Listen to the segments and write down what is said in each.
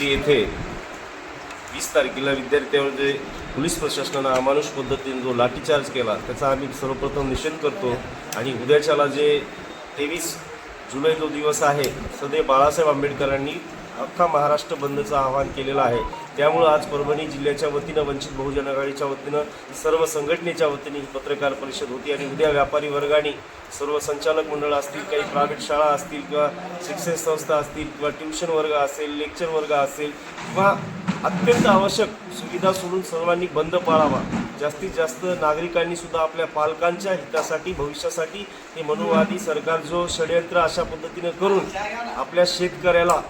दिल्ली येथे 20 तारखेला विद्यार्थ्यांवर जे पोलीस प्रशासनानं अमानुष पद्धतीने जो लाठीचार्ज केला त्याचा आम्ही सर्वप्रथम निषेध करतो। आणि उद्याच्याला जे 23 जुलै जो दिवस आहे, सदैव बाळासाहेब आंबेडकरांनी अख्खा महाराष्ट्र बंदचं आवाहन केलेलं आहे। त्यामुळे आज परभणी जिल्ह्याच्या वतीनं, वंचित बहुजन आघाडीच्या वतीनं, सर्व संघटनेच्या वतीने ही पत्रकार परिषद होती। आणि उद्या व्यापारी वर्गाने, सर्व संचालक मंडळ असतील, काही प्रायव्हेट शाळा असतील किंवा शिक्षण संस्था असतील किंवा ट्युशन वर्ग असेल, लेक्चर वर्ग असेल किंवा अत्यंत आवश्यक सुविधा सोडून सर्वांनी बंद पाळावा। जास्तीत जास्त नागरिकांनी सुद्धा आपल्या पालकांच्या हितासाठी, भविष्यासाठी हे मनोवादी सरकार जो षडयंत्र अशा पद्धतीने करून आपल्या शेतकऱ्याला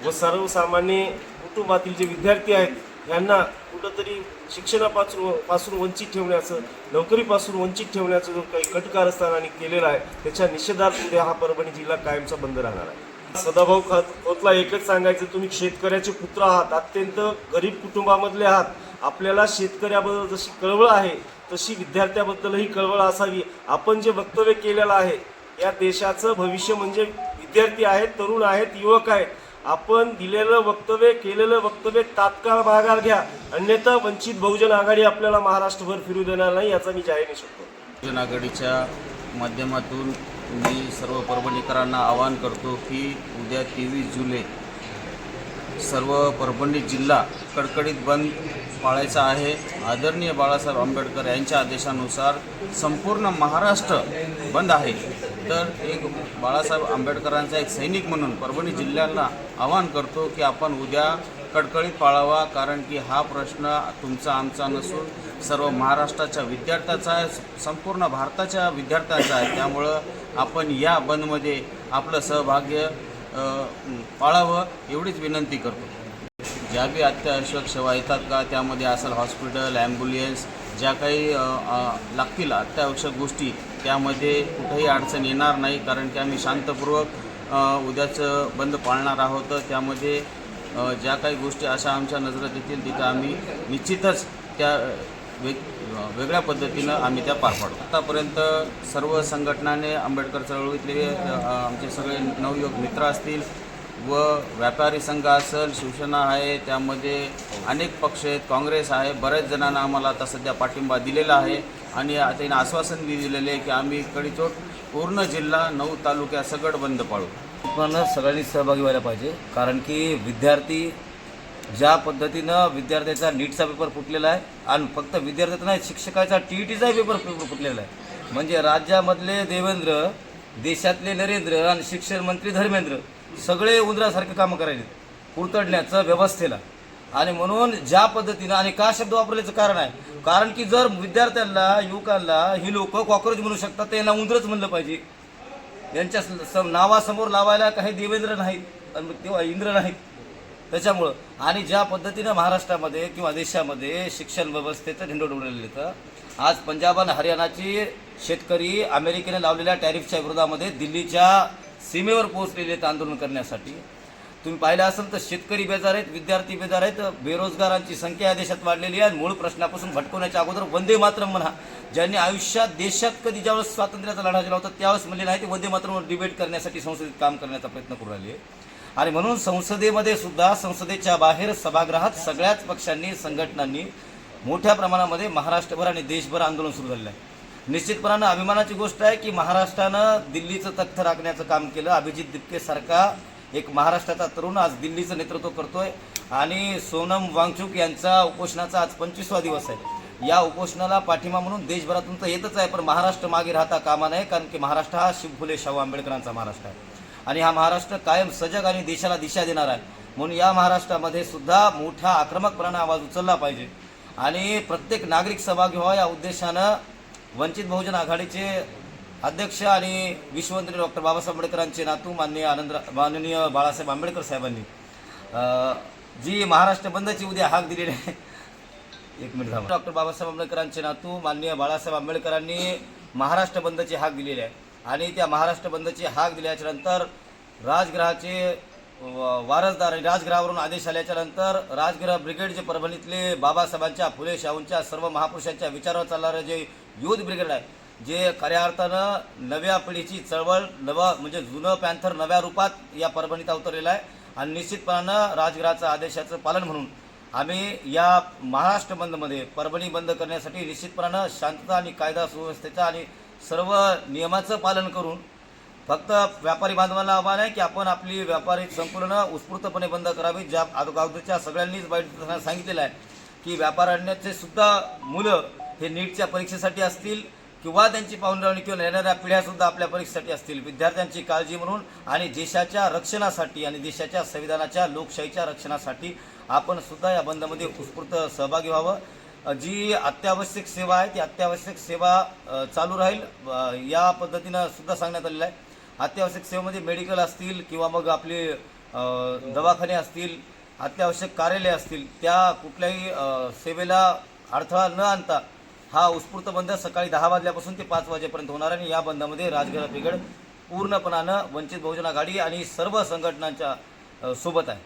व सर्वसामान्य कुटुंबातील जे विद्यार्थी आहेत यांना कुठंतरी शिक्षणापासून वंचित ठेवण्याचं, नोकरीपासून वंचित ठेवण्याचं जो काही कटकारस्थानाने केलेला आहे त्याच्या निषेधार्थ उद्या हा परभणी जिल्हा कायमचा बंद राहणार आहे। सदाभाऊ खोतला एकच सांगायचं, तुम्ही शेतकऱ्याचे पुत्र आहात, अत्यंत गरीब कुटुंबामधले आहात। आपल्याला शेतकऱ्याबद्दल जशी कळवळ आहे तशी विद्यार्थ्याबद्दलही कळवळ असावी। आपण जे वक्तव्य केलेलं आहे, या देशाचं भविष्य म्हणजे विद्यार्थी आहेत, तरुण आहेत, युवक आहेत। आपण दिलेलं वक्तव्य, केलेलं वक्तव्य तात्काळ माघार घ्या, अन्यथा वंचित बहुजन आघाडी आपल्याला महाराष्ट्रभर फिरू देणार नाही, याचा मी जाहीर निषेध करतो। बहुजन आघाडीच्या माध्यमातून मी सर्व परभणीकरांना आवाहन करतो की उद्या 23 जुलै सर्व परभणी जिल्हा कडकडीत बंद पाळायचा आहे। आदरणीय बाळासाहेब आंबेडकर यांच्या आदेशानुसार संपूर्ण महाराष्ट्र बंद आहे। तर एक बाळासाहेब आंबेडकरांचा एक सैनिक म्हणून परभणी जिल्ह्याला आवाहन करतो की आपण उद्या कडकडीत पाळावा, कारण की हा प्रश्न तुमचा आमचा नसून सर्व महाराष्ट्राच्या विद्यार्थ्याचा आहे, संपूर्ण भारताच्या विद्यार्थ्यांचा आहे। त्यामुळं आपण या बंदमध्ये आपलं सहभाग्य पाळावं एवढीच विनंती करतो। ज्या बी अत्यावश्यक सेवा येतात का, त्यामध्ये असेल हॉस्पिटल, ॲम्ब्युलन्स, ज्या काही लागतील अत्यावश्यक गोष्टी, त्यामध्ये कुठेही अडचण येणार नाही, कारण की आम्ही शांतपूर्वक उद्याचं बंद पाळणार आहोत। त्यामध्ये ज्या काही गोष्टी अशा आमच्या नजरेत येतील तिथं आम्ही निश्चितच त्या वेगळ्या पद्धतीनं आम्ही त्या पार पाडू। आतापर्यंत सर्व संघटनाने, आंबेडकर चळवळीतले आमचे सगळे नवयुवक मित्र असतील व व्यापारी संघ असेल, शिवसेना आहे, त्यामध्ये अनेक पक्ष आहेत, काँग्रेस आहे, बऱ्याच जणांना आम्हाला आता सध्या पाठिंबा दिलेला आहे। आणि त्यांनी आश्वासन दिलेले आहे की आम्ही कडीचोट पूर्ण जिल्हा 9 तालुक्या सगळं बंद पाळू। पण सगळ्यांनी सहभागी व्हायला पाहिजे, कारण की विद्यार्थी ज्या पद्धतीनं विद्यार्थ्याचा नीटचा पेपर फुटलेला आहे आणि फक्त विद्यार्थ्याचा नाही, शिक्षकाचा TETचा पेपर फुटलेला आहे। म्हणजे राज्यामधले देवेंद्र, देशातले नरेंद्र आणि शिक्षण मंत्री धर्मेंद्र सगळे उंदरासारखे कामं करायचे कुरतडण्याचं व्यवस्थेला। आणि म्हणून ज्या पद्धतीनं, आणि का शब्द वापरल्याचं कारण आहे, कारण की जर विद्यार्थ्यांना, युवकांना ही लोक कॉक्रोच म्हणू शकतात, तर यांना उंदरच म्हणलं पाहिजे। यांच्या नावासमोर लावायला काही देवेंद्र नाहीत आणि तेव्हा इंद्र नाहीत। त्याच्यामुळं आणि ज्या पद्धतीनं महाराष्ट्रामध्ये किंवा देशामध्ये शिक्षण व्यवस्थेचं ढिंडोर उडलेलं होतं, आज पंजाब आणि हरियाणाची शेतकरी अमेरिकेने लावलेल्या टॅरिफच्या विरोधामध्ये दिल्लीच्या सीमेवर पोहोचलेले आहेत आंदोलन करण्यासाठी। तुम्ही पाहिलं असेल तर शेतकरी बेजार आहेत, विद्यार्थी बेजार आहेत, बेरोजगारांची संख्या या देशात वाढलेली आहे। आणि मूळ प्रश्नापासून भटकवण्याच्या अगोदर वंदे मातरम म्हणा, ज्यांनी आयुष्यात देशात कधी ज्यावेळेस स्वातंत्र्याचा लढा दिला होता त्यावेळेस म्हणले नाही, ते वंदे मातरमवर डिबेट करण्यासाठी संसदेत काम करण्याचा प्रयत्न करू राहिले। आणि म्हणून संसदेमध्ये सुद्धा, संसदेच्या बाहेर सभागृहात सगळ्याच पक्षांनी, संघटनांनी मोठ्या प्रमाणामध्ये महाराष्ट्रभर आणि देशभर आंदोलन सुरू झालेलं आहे। निश्चितपणानं अभिमानाची गोष्ट आहे की महाराष्ट्रानं दिल्लीचं तख्त राखण्याचं काम केलं। अभिजित दिपकेसारखा एक महाराष्ट्राचा तरुण आज दिल्लीचं नेतृत्व करतोय आणि सोनम वांगचुक यांचा उपोषणाचा आज 25वा दिवस आहे। या उपोषणाला पाठिंबा म्हणून देशभरातून तर येतच आहे, पण महाराष्ट्र मागे राहता कामा नये, कारण की महाराष्ट्र हा फुले शाहू आंबेडकरांचा महाराष्ट्र आहे आणि हा महाराष्ट्र कायम सजग आणि देशाला दिशा देणार आहे। म्हणून या महाराष्ट्रामध्ये सुद्धा मोठ्या आक्रमकपणाने आवाज उचलला पाहिजे आणि प्रत्येक नागरिक सहभागी व्हावा, या उद्देशानं वंचित बहुजन आघाडीचे अध्यक्ष आणि विश्वमंत्री डॉक्टर बाबासाहेब आंबेडकरांचे नातू माननीय बाळासाहेब आंबेडकर साहेबांनी जी महाराष्ट्र बंदची उद्या हाक दिलेली आहे, एक मिनिट थांबा, डॉक्टर बाबासाहेब आंबेडकरांचे नातू माननीय बाळासाहेब आंबेडकरांनी महाराष्ट्र बंदची हाक दिलेली आहे। आणि त्या महाराष्ट्र बंदची हाक दिल्याच्या नंतर राजगृहाचे वारसदार आणि राजगृहावरून आदेश आल्याच्या नंतर राजगृह ब्रिगेड जे परभणीतले बाबासाहेबांच्या, फुले शाहूंच्या, सर्व महापुरुषांच्या विचारावर चालणारं जे युथ ब्रिगेड आहे, जे खऱ्या अर्थानं नव्या पिढीची चळवळ, म्हणजे जुनं पॅन्थर नव्या रूपात या परभणीत अवतरलेला आहे आणि निश्चितपणानं राजगृहाचं आदेशाचं पालन म्हणून आम्ही या महाराष्ट्र बंदमध्ये परभणी बंद करण्यासाठी निश्चितपणानं शांतता आणि कायदा सुव्यवस्थेचं आणि सर्व नियमाचं पालन करून फक्त व्यापारी बांधवांना आव्हान आहे की आपण आपली व्यापारी संकुलनं उत्स्फूर्तपणे बंद करावी. ज्या अगोदरच्या सगळ्यांनीच बैठकीत सांगितलेलं आहे की व्यापाऱ्यांचे सुद्धा मुलं हे नीटच्या परीक्षेसाठी असतील किंवा त्यांची पाहुणरावणी किंवा येणाऱ्या पिढ्यासुद्धा आपल्या परीक्षेसाठी असतील. विद्यार्थ्यांची काळजी म्हणून आणि देशाच्या रक्षणासाठी आणि देशाच्या संविधानाच्या लोकशाहीच्या रक्षणासाठी आपण सुद्धा या बंदमध्ये उत्स्फूर्त सहभागी व्हावं. जी अत्यावश्यक सेवा आहे ती अत्यावश्यक सेवा चालू राहील या पद्धतीनं सुद्धा सांगण्यात आलेलं आहे. अत्यावश्यक सेवेमध्ये मेडिकल असतील किंवा मग आपले दवाखाने असतील, अत्यावश्यक कार्यालय असतील, त्या कुठल्याही सेवेला अडथळा न आणता हा उत्स्फूर्त बंद सकाळी 10 वाजल्यापासून ते 5 वाजेपर्यंत होणार आहे. आणि या बंदामध्ये राजगृह ब्रिगेड पूर्णपणानं वंचित बहुजन आघाडी आणि सर्व संघटनांच्या सोबत आहे.